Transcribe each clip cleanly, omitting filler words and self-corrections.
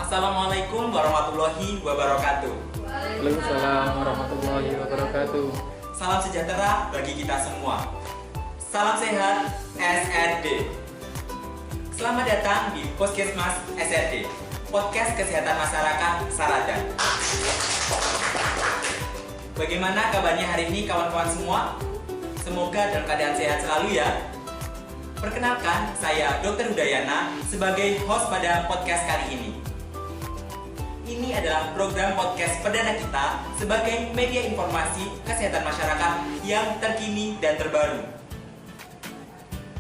Assalamualaikum warahmatullahi wabarakatuh. Waalaikumsalam warahmatullahi wabarakatuh. Salam sejahtera bagi kita semua. Salam sehat SRD. Selamat datang di Puskesmas SRD, Podcast Kesehatan Masyarakat Saradan. Bagaimana kabarnya hari ini kawan-kawan semua? Semoga dalam keadaan sehat selalu ya. Perkenalkan, saya Dr. Udayana sebagai host pada podcast kali ini. Ini adalah program podcast perdana kita sebagai media informasi kesehatan masyarakat yang terkini dan terbaru.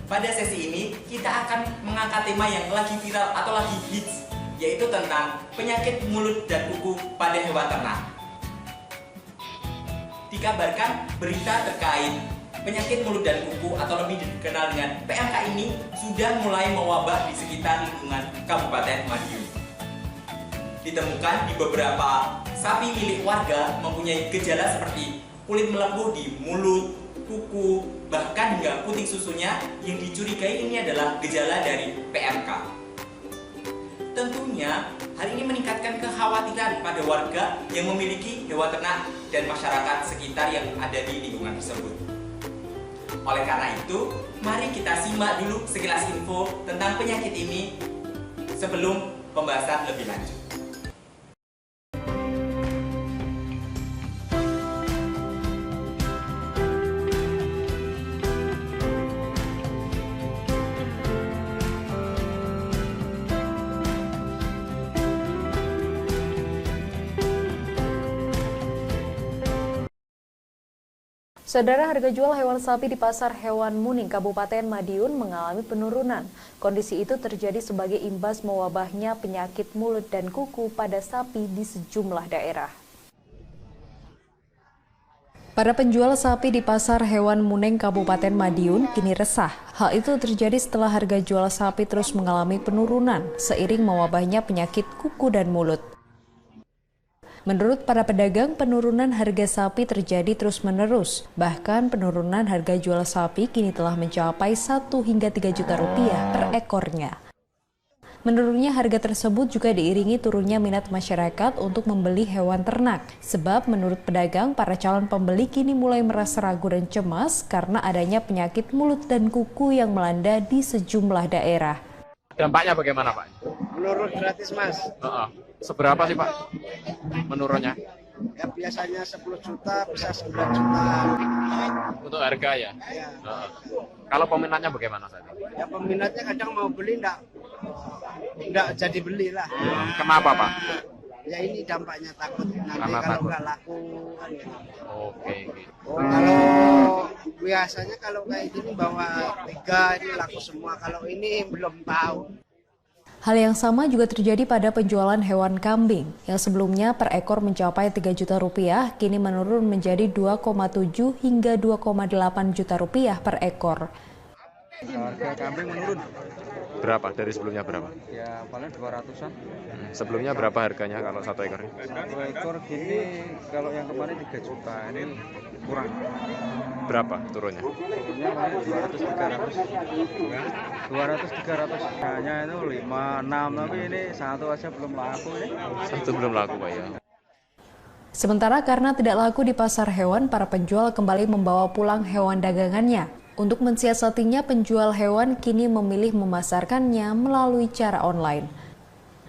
Pada sesi ini, kita akan mengangkat tema yang lagi viral atau lagi hits, yaitu tentang penyakit mulut dan kuku pada hewan ternak. Dikabarkan berita terkait penyakit mulut dan kuku atau lebih dikenal dengan PMK ini sudah mulai mewabah di sekitar lingkungan Kabupaten Madiun. Ditemukan di beberapa sapi milik warga mempunyai gejala seperti kulit melepuh di mulut, kuku, bahkan hingga puting susunya yang dicurigai ini adalah gejala dari PMK. Tentunya hal ini meningkatkan kekhawatiran pada warga yang memiliki hewan ternak dan masyarakat sekitar yang ada di lingkungan tersebut. Oleh karena itu, mari kita simak dulu sekilas info tentang penyakit ini sebelum pembahasan lebih lanjut. Saudara, harga jual hewan sapi di Pasar Hewan Muning, Kabupaten Madiun mengalami penurunan. Kondisi itu terjadi sebagai imbas mewabahnya penyakit mulut dan kuku pada sapi di sejumlah daerah. Para penjual sapi di Pasar Hewan Muning, Kabupaten Madiun kini resah. Hal itu terjadi setelah harga jual sapi terus mengalami penurunan seiring mewabahnya penyakit kuku dan mulut. Menurut para pedagang, penurunan harga sapi terjadi terus-menerus. Bahkan penurunan harga jual sapi kini telah mencapai 1 hingga 3 juta rupiah per ekornya. Menurunnya harga tersebut juga diiringi turunnya minat masyarakat untuk membeli hewan ternak. Sebab menurut pedagang, para calon pembeli kini mulai merasa ragu dan cemas karena adanya penyakit mulut dan kuku yang melanda di sejumlah daerah. Dampaknya bagaimana, Pak? Menurun gratis, Mas. Seberapa sih, Pak, menurunnya? Ya biasanya 10 juta bisa 9 juta. Untuk harga ya? Ya. Kalau peminatnya bagaimana saat ini? Ya peminatnya kadang mau beli enggak jadi beli lah. Kenapa, Pak? Ya ini dampaknya takut nanti Karena kalau takut. nggak laku kan ya. Oke, gitu. Kalau biasanya kalau kayak gini bawa 3 ini laku semua. Kalau ini belum tahu. Hal yang sama juga terjadi pada penjualan hewan kambing, yang sebelumnya per ekor mencapai 3 juta rupiah, kini menurun menjadi 2,7 hingga 2,8 juta rupiah per ekor. Harga kambing menurun. Berapa? Dari sebelumnya berapa? Ya paling 200-an. Sebelumnya berapa harganya kalau 1 ekor? 1 ekor gini kalau yang kemarin 3 juta, ini kurang. Berapa turunnya? Turunnya paling 200-300. 200-300. Hanya itu 5-6, tapi ini 1 aja belum laku ini. 1 belum laku, Pak, ya. Sementara karena tidak laku di pasar hewan, para penjual kembali membawa pulang hewan dagangannya. Untuk mensiasatinya, penjual hewan kini memilih memasarkannya melalui cara online.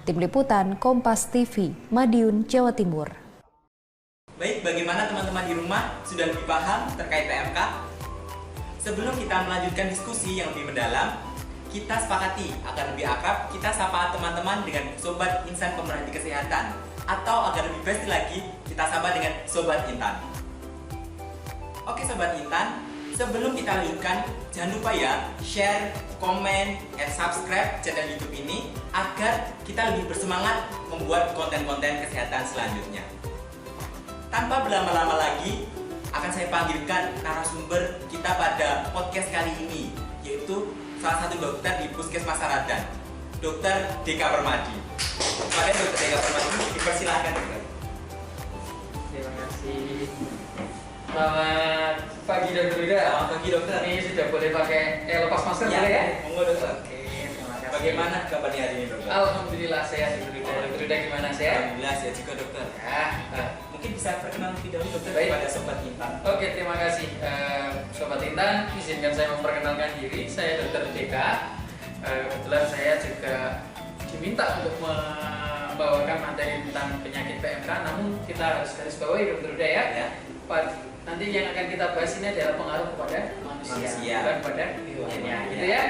Tim Liputan Kompas TV, Madiun, Jawa Timur. Baik, bagaimana teman-teman di rumah? Sudah lebih paham terkait PMK? Sebelum kita melanjutkan diskusi yang lebih mendalam, kita sepakati agar lebih akrab, kita sapa teman-teman dengan Sobat Insan Pemerhati Kesehatan. Atau agar lebih best lagi, kita sapa dengan Sobat Intan. Oke Sobat Intan, sebelum kita lanjutkan, jangan lupa ya, share, komen, and subscribe channel YouTube ini agar kita lebih bersemangat membuat konten-konten kesehatan selanjutnya. Tanpa berlama-lama lagi, akan saya panggilkan narasumber kita pada podcast kali ini, yaitu salah satu dokter di Puskesmas Saradan, Dr. Deka Permadi. Kepada Dr. Deka Permadi, dipersilakan dokter. Terima kasih. Selamat pagi dokter Yuda. Selamat pagi dokter. Ini sudah boleh pakai lepas masker boleh ya? Monggo dokter. Oke, terima kasih. Bagaimana kabarnya hari ini dokter? Alhamdulillah sehat Dokter Huda. Dokter Huda gimana, sehat? Alhamdulillah sehat juga dokter. Ya. Mungkin bisa perkenalan lebih dahulu dokter Baik. kepada sobat Intan. Oke, terima kasih Sobat Intan. Izinkan saya memperkenalkan diri. Saya Dokter Deka. Kebetulan saya juga diminta untuk membawakan materi tentang penyakit PMK. Namun kita harus garis bawahi Dokter Huda ya. Ya. Nanti yang akan kita bahas ini adalah pengaruh kepada manusia. Bukan pada hewannya, gitu ya.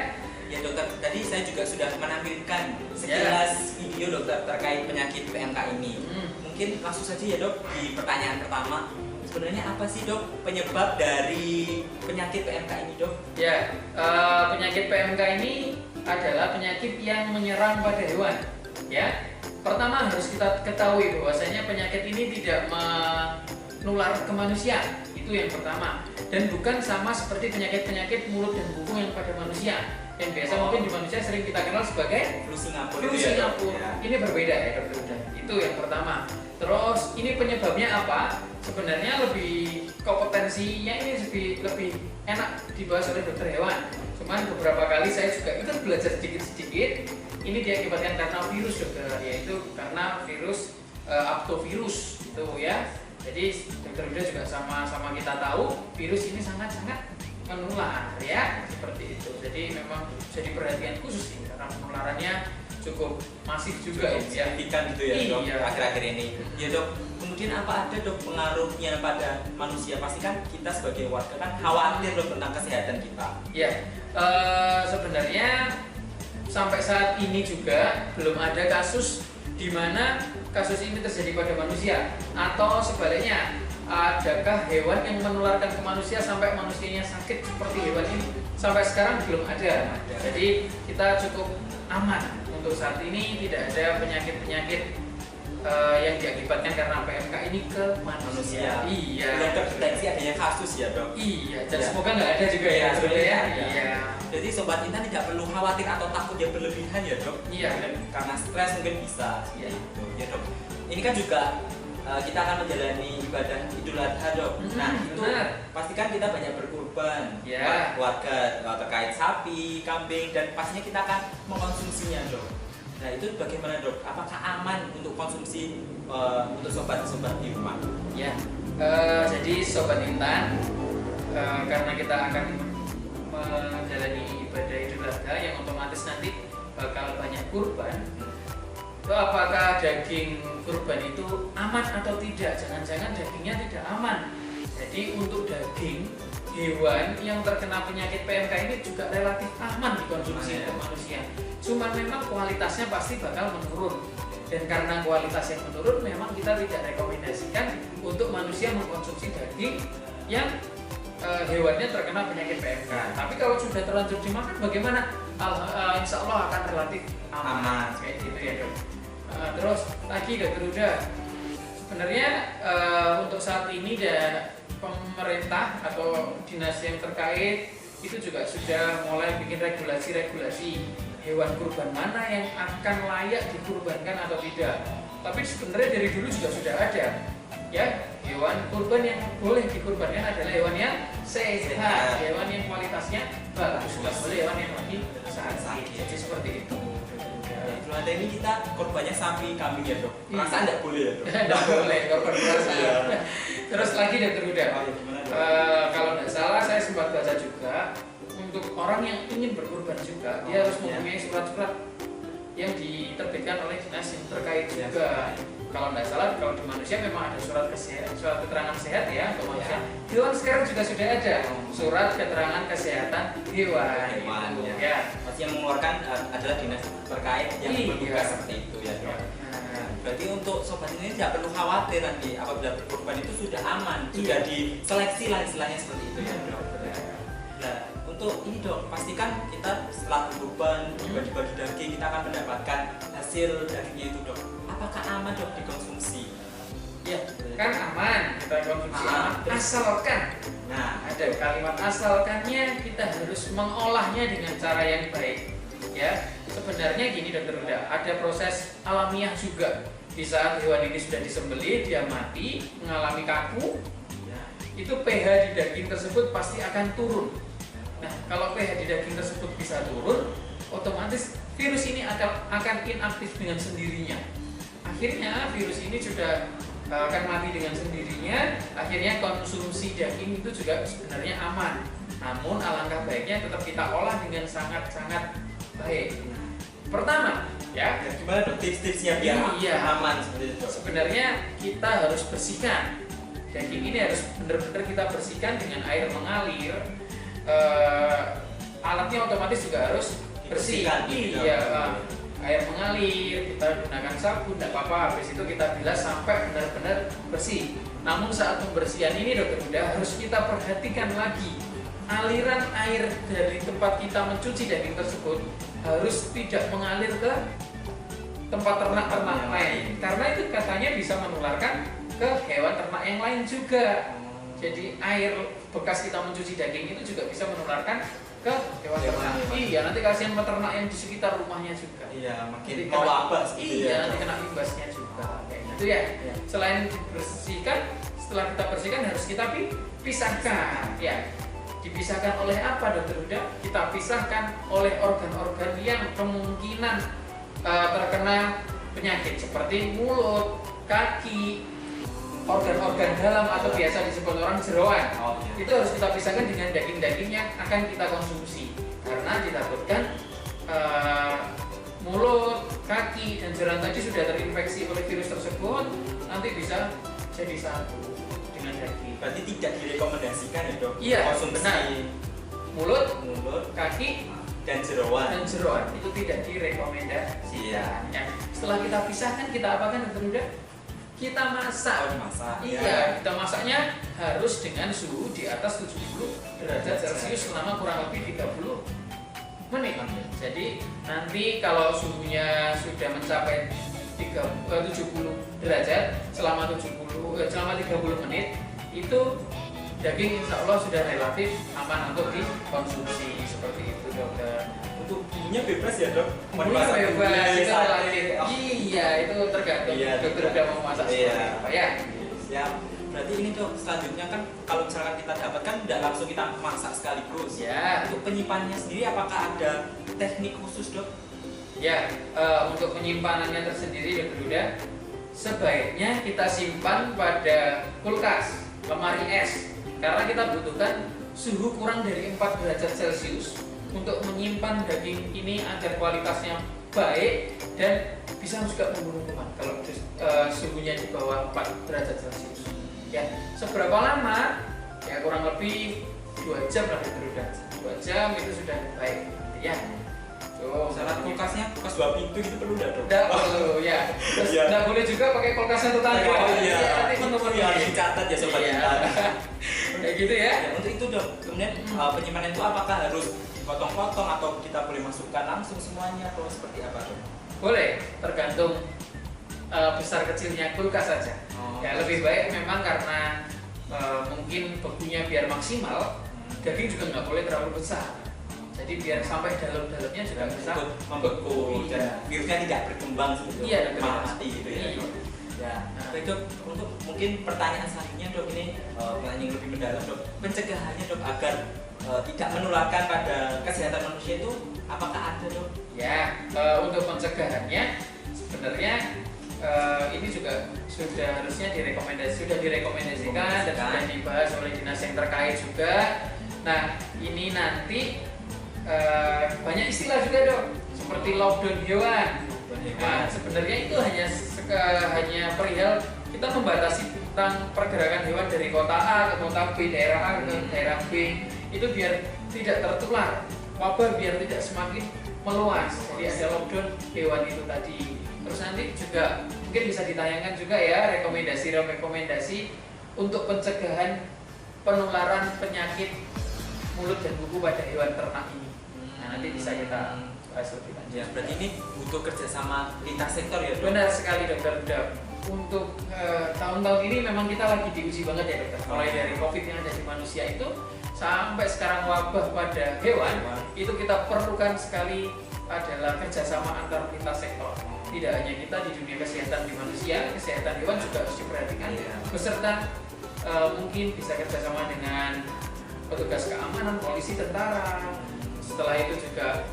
Ya dokter, tadi saya juga sudah menampilkan sekilas video dokter terkait penyakit PMK ini. Mungkin langsung saja ya dok, di pertanyaan pertama. Sebenarnya apa sih dok penyebab dari penyakit PMK ini dok? Ya, penyakit PMK ini adalah penyakit yang menyerang pada hewan. Ya, pertama harus kita ketahui bahwasanya penyakit ini tidak menular ke manusia. Itu yang pertama. Dan bukan sama seperti penyakit-penyakit mulut dan kuku yang pada manusia. Yang biasa mungkin di manusia sering kita kenal sebagai Flu Singapura. flu itu ya, Dok? Singapura. Ya. Ini berbeda ya dokter Huda. Itu yang pertama. Terus ini penyebabnya apa? Sebenarnya lebih kompetensinya ini lebih enak dibahas oleh dokter hewan. Cuman beberapa kali saya juga ikut belajar sedikit-sedikit. Ini diakibatkan karena virus dokter, yaitu karena virus aptovirus itu ya. Jadi dokter Huda juga sama-sama kita tahu virus ini sangat-sangat menular ya, seperti itu. Jadi memang jadi perhatian khusus ini karena penularannya cukup masif juga ya. Signifikan gitu ya dok, Iya. akhir-akhir ini. Ya dok, kemudian apa ada dok pengaruhnya pada manusia? Pasti kan kita sebagai warga kan khawatir dok tentang kesehatan kita. Ya, sebenarnya sampai saat ini juga belum ada kasus di mana kasus ini terjadi pada manusia, atau sebaliknya adakah hewan yang menularkan ke manusia sampai manusianya sakit seperti hewan ini? Sampai sekarang belum ada. Jadi kita cukup aman untuk saat ini, tidak ada penyakit-penyakit yang diakibatkan karena PMK ini ke manusia. Iya. Belum terdeteksi adanya kasus ya dok. Iya, dan Ya. semoga nggak ada juga ya, Iya, sebenarnya ya. sebenarnya ada. Iya. Jadi sobat Intan tidak perlu khawatir atau takut yang berlebihan ya dok. Iya. Karena stres mungkin bisa. Iya. Gitu. Ya dok. Ini kan juga kita akan menjalani ibadah Idul Adha dok. Nah itu benar. pastikan kita banyak berkurban. Ya. Warga terkait sapi, kambing dan pastinya kita akan mengkonsumsinya dok. Nah itu bagaimana dok? Apakah aman untuk konsumsi untuk sobat-sobat di rumah? Ya, jadi Sobat Intan, karena kita akan menjalani ibadah Idul Adha yang otomatis nanti bakal banyak kurban. So, apakah daging kurban itu aman atau tidak? Jangan-jangan dagingnya tidak aman. Jadi untuk daging hewan yang terkena penyakit PMK ini juga relatif aman dikonsumsi untuk manusia. Cuma memang kualitasnya pasti bakal menurun. Dan karena kualitas yang menurun, memang kita tidak rekomendasikan untuk manusia mengkonsumsi daging yang hewannya terkena penyakit PMK. Tapi kalau sudah terlanjur dimakan, bagaimana? Insya Allah akan relatif aman. Kayak gitu ya dok. Terus lagi dokter Huda, sebenarnya untuk saat ini pemerintah atau dinas yang terkait itu juga sudah mulai bikin regulasi hewan kurban mana yang akan layak dikurbankan atau tidak. Tapi sebenarnya dari dulu juga sudah ada ya, hewan kurban yang boleh dikurbankan adalah hewan yang sehat, hewan yang kualitasnya bagus, bukan boleh hewan yang lagi sakit. Jadi seperti itu. Idul Adha ini kita korbannya sapi, kambing ya dok. Perasaan tidak boleh ya dok. Tidak boleh korban perasaan. Terus lagi dokter Huda, kalau tidak salah saya sempat baca juga untuk orang yang ingin berkurban juga dia harus mempunyai surat-surat yang diterbitkan oleh dinas yang terkait juga. Kalau tidak salah, kalau di manusia memang ada surat keterangan sehat ya untuk manusia. Hewan sekarang juga sudah ada surat keterangan kesehatan hewan. Gitu. Ya. Masih yang mengeluarkan adalah dinas terkait yang bertugas seperti itu ya dok. Berarti untuk sobat ini tidak perlu khawatir nanti apabila berkurban itu sudah aman, sudah diseleksi lah istilahnya seperti itu ya dok. Nah untuk ini dok, pastikan kita setelah berkurban bagi-bagi daging kita akan mendapatkan hasil dagingnya itu dok. Apakah aman dok dikonsumsi? Ya, kan aman kita konsumsi aman. Asalkan, nah ada kalimat asalkannya kita harus mengolahnya dengan cara yang baik. Ya, sebenarnya gini dokter Huda, ada proses alamiah juga. Di saat hewan ini sudah disembelih, dia mati, mengalami kaku, itu pH di daging tersebut pasti akan turun. Nah, kalau pH di daging tersebut bisa turun, otomatis virus ini akan inaktif dengan sendirinya. Akhirnya virus ini sudah akan mati dengan sendirinya. Akhirnya konsumsi daging itu juga sebenarnya aman. Namun alangkah baiknya tetap kita olah dengan sangat-sangat baik. Pertama, ya, Gimana dok tips-tipsnya biar Iya. aman seperti itu? sebenarnya kita harus bersihkan daging ini, harus benar-benar kita bersihkan dengan air mengalir. Alatnya otomatis juga harus bersih. Dibersihkan, gitu. Iya, air mengalir, kita gunakan sabun, tidak apa-apa. Habis itu kita bilas sampai benar-benar bersih. Namun saat pembersihan ini dokter Huda harus kita perhatikan lagi, aliran air dari tempat kita mencuci daging tersebut harus tidak mengalir ke tempat ternak-ternak lain, karena itu katanya bisa menularkan ke hewan ternak yang lain juga. Jadi air bekas kita mencuci daging itu juga bisa menularkan ke hewan ternak. Iya, nanti kasihan peternak yang di sekitar rumahnya juga. Iya, makin Jadi mau kena- wabah seperti Iya, ya. nanti kena imbasnya juga. Kayak gitu ya. Iya. Selain dibersihkan, setelah kita bersihkan harus kita pisahkan. Ya, dipisahkan oleh apa dokter Huda? Kita pisahkan oleh organ-organ yang kemungkinan terkena penyakit seperti mulut, kaki, organ-organ dalam atau biasa disebut orang jeroan. Oh, iya. Itu harus kita pisahkan dengan daging-daging yang akan kita konsumsi, karena ditakutkan mulut, kaki, dan jeroan tadi sudah terinfeksi oleh virus tersebut, nanti bisa jadi satu dengan daging. Berarti tidak direkomendasikan ya dok? Iya, konsumsi benar. Mulut, mulut kaki, dan jeroan. dan jeroan itu tidak direkomendasikan. Iya. Ya. Setelah kita pisahkan, kita apakan dokter Huda? Kita masak. Oh, dimasak. Iya, Ya. kita masaknya harus dengan suhu di atas 70 derajat Celcius selama kurang lebih 30 menit. Jadi nanti kalau suhunya sudah mencapai 70 derajat selama 30 menit, itu daging insya Allah sudah relatif aman untuk dikonsumsi. Seperti itu dokter. Untuk bumbunya bebas ya dok? Mau Bumbunya dimasak bebas, bumbunya, itu sate. relatif. Oh, Iya, itu tergantung Iya, dokter udah mau masak iya. seperti apa ya. Siap. Berarti ini dok, selanjutnya kan kalau misalkan kita dapatkan tidak langsung kita masak sekaligus. Ya. Untuk penyimpanannya sendiri apakah ada teknik khusus dok? Ya, untuk penyimpanannya tersendiri dokter Huda, sebaiknya kita simpan pada kulkas, lemari es, karena kita butuhkan suhu kurang dari 4 derajat Celcius untuk menyimpan daging ini agar kualitasnya baik dan bisa juga membunuh kuman kalau suhunya di bawah 4 derajat Celcius. Ya, seberapa lama? Ya kurang lebih 2 jam lah dokter Huda. 2 jam itu sudah baik. Ya. Tuh, Misalkan kulkasnya kulkas 2 pintu itu perlu nggak dok? Nggak perlu ya. Terus Iya. nggak boleh juga pakai kulkas satu tangga. Oh iya. Nanti menemukan Iya, harus dicatat ya sobat Iya. kita. Kayak gitu ya. Ya, untuk itu dok, kemudian penyimpanan itu apakah harus dipotong-potong atau kita boleh masukkan langsung semuanya atau seperti apa dok? Boleh, tergantung besar kecilnya kulkas saja. Oh, Ya lebih baik memang karena mungkin bebunya biar maksimal, daging juga nggak boleh terlalu besar. Jadi biar sampai dalam-dalamnya juga bisa ikut membeku Iya. dan virusnya tidak berkembang seperti Iya, itu, malah mati gitu ya Iya. dok. Ya, baik dok, untuk mungkin pertanyaan selanjutnya dok, ini pertanyaan yang lebih mendalam dok, pencegahannya dok agar tidak menularkan pada kesehatan manusia itu apakah ada dok? Ya, untuk pencegahannya sebenarnya ini juga sudah harusnya direkomendasikan dan sudah dibahas oleh dinas yang terkait juga. Nah, ini nanti banyak istilah juga dok, seperti lockdown hewan. Nah, sebenarnya itu hanya perihal kita membatasi tentang pergerakan hewan dari kota A ke kota B, daerah A ke daerah B, itu biar tidak tertular, wabah biar tidak semakin meluas. Jadi ada lockdown hewan itu tadi. Terus nanti juga mungkin bisa ditayangkan juga ya rekomendasi untuk pencegahan penularan penyakit mulut dan kuku pada hewan ternak ini. Nah, nanti bisa kita bahas lebih lanjut. Ya, berarti ini butuh kerjasama lintas sektor ya dok? Benar sekali dokter. Untuk tahun-tahun ini memang kita lagi diuji banget ya dokter. Mulai dari COVID yang ada di manusia itu sampai sekarang wabah pada hewan, itu kita perlukan sekali adalah kerjasama antar lintas sektor. Tidak hanya kita di dunia kesehatan di manusia, kesehatan hewan juga harus diperhatikan. Beserta mungkin bisa kerjasama dengan petugas keamanan, polisi, tentara, setelah itu juga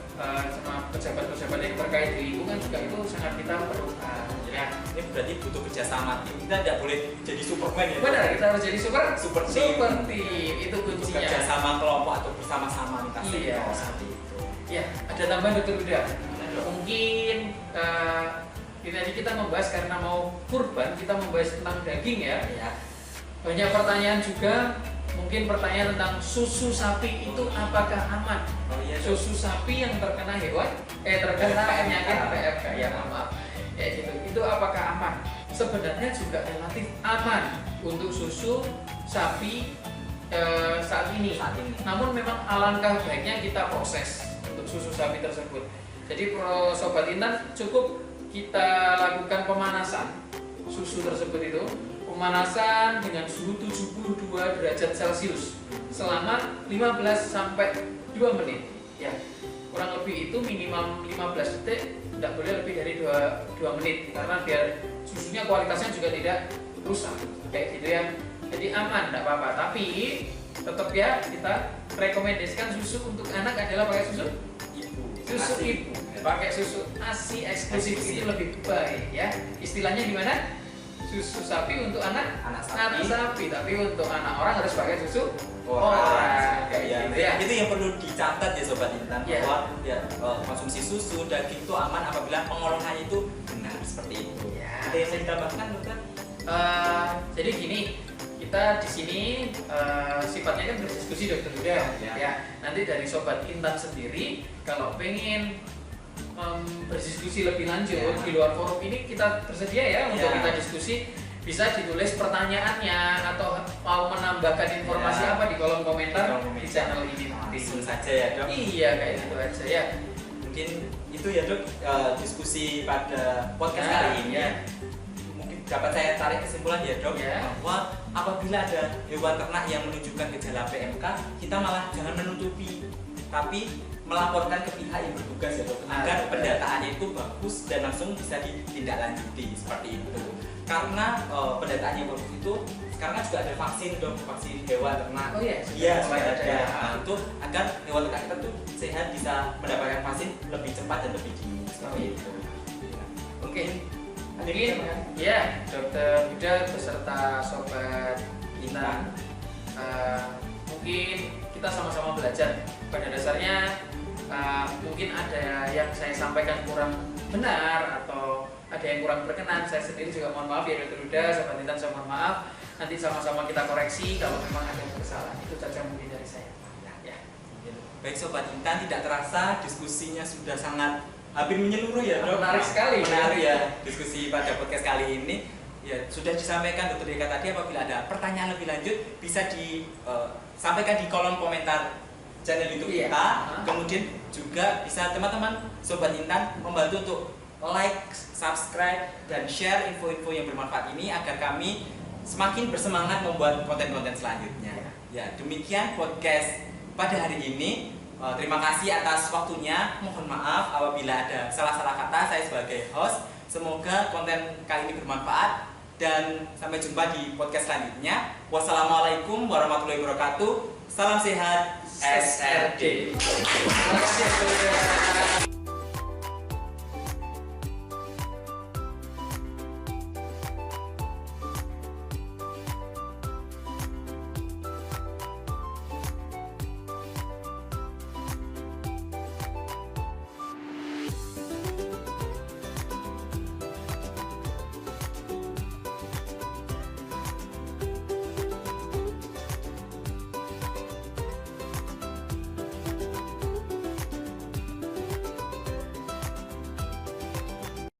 sama pejabat-pejabat yang terkait di lingkungan juga itu sangat kita perlukan. Ya, Ini berarti butuh kerjasama tim. Kita tidak boleh jadi Superman ya. benar, kita harus jadi super team. team. Itu Butuh kuncinya. kerjasama kelompok atau bersama-sama lintas Iya. sektor seperti itu. Ya, ada tambahan Dokter Huda. Mungkin ini tadi kita membahas karena mau kurban, kita membahas tentang daging ya. Ya. Banyak pertanyaan juga, mungkin pertanyaan tentang susu sapi itu apakah aman? Oh iya, Dok. Susu sapi yang terkena terkena penyakit PMK ya, maaf. Ya gitu. Itu apakah aman? Sebenarnya juga relatif aman untuk susu sapi saat ini. Namun memang alangkah baiknya kita proses untuk susu sapi tersebut. Jadi Sobat Intan, cukup kita lakukan pemanasan susu tersebut itu, pemanasan dengan suhu 72 derajat Celcius selama 15 sampai 2 menit. Ya, kurang lebih itu minimal 15 detik, tidak boleh lebih dari 2 menit karena biar susunya kualitasnya juga tidak rusak kayak gitu ya. Jadi aman, tidak apa-apa. Tapi tetap ya kita rekomendasikan susu untuk anak adalah pakai susu ibu. Pakai susu ASI eksklusif itu lebih baik ya. Istilahnya gimana? Susu sapi untuk anak sapi, tapi untuk anak orang harus pakai susu orang. Kayak Ya, gitu ya. itu yang perlu dicatat ya Sobat Intan, Ya. bahwa ya, konsumsi susu, daging itu aman apabila pengolahannya itu benar seperti itu. Ya. Ada yang mau ditambahkan, Dokter? Jadi gini, kita di sini sifatnya kan berdiskusi Dokter Huda ya. Nanti dari Sobat Intan sendiri kalau pengen berdiskusi lebih lanjut di luar forum ini, kita tersedia ya untuk kita diskusi. Bisa ditulis pertanyaannya atau mau menambahkan informasi apa di kolom komentar di channel ini nanti. Langsung saja ya, Dok. Iya, kayak gitu aja ya. Mungkin itu ya, Dok, diskusi pada podcast kali ini. Ya. Mungkin dapat saya tarik kesimpulan ya, Dok, Ya. bahwa apabila ada hewan ternak yang menunjukkan gejala PMK, kita malah jangan menutupi, tapi melaporkan ke pihak yang bertugas ya, Dok, agar pendataannya itu bagus dan langsung bisa ditindaklanjuti seperti itu. Karena pendataan yang bagus itu sekarang juga ada vaksin, Dok, vaksin hewan ternak. Oh iya, Iya, mulai sudah ada ada. ya. Nah, itu agar hewan ternak kita tuh sehat, bisa mendapatkan vaksin lebih cepat dan lebih dini seperti itu. Oke. Ada Mungkin yang mau ya Dokter Huda beserta Sobat Intan, mungkin kita sama-sama belajar. Pada dasarnya mungkin ada yang saya sampaikan kurang benar atau ada yang kurang berkenan. Saya sendiri juga mohon maaf ya Dokter Huda, Sobat Intan saya mohon maaf. Nanti sama-sama kita koreksi kalau memang ada yang kesalahan. Itu saja mungkin dari saya. Ya. Baik Sobat Intan, tidak terasa diskusinya sudah sangat hampir menyeluruh ya, Dok. Menarik sekali. Menarik ya diskusi pada podcast kali ini. Ya, sudah disampaikan Dokter Deka tadi, apabila ada pertanyaan lebih lanjut bisa disampaikan di kolom komentar channel YouTube Iya. kita. Kemudian juga bisa teman-teman Sobat Intan membantu untuk like, subscribe, dan share info-info yang bermanfaat ini agar kami semakin bersemangat membuat konten-konten selanjutnya. Ya, demikian podcast pada hari ini. Terima kasih atas waktunya. Mohon maaf apabila ada salah-salah kata saya sebagai host. Semoga konten kali ini bermanfaat dan sampai jumpa di podcast selanjutnya. Wassalamualaikum warahmatullahi wabarakatuh. Salam sehat SRD. Terima kasih.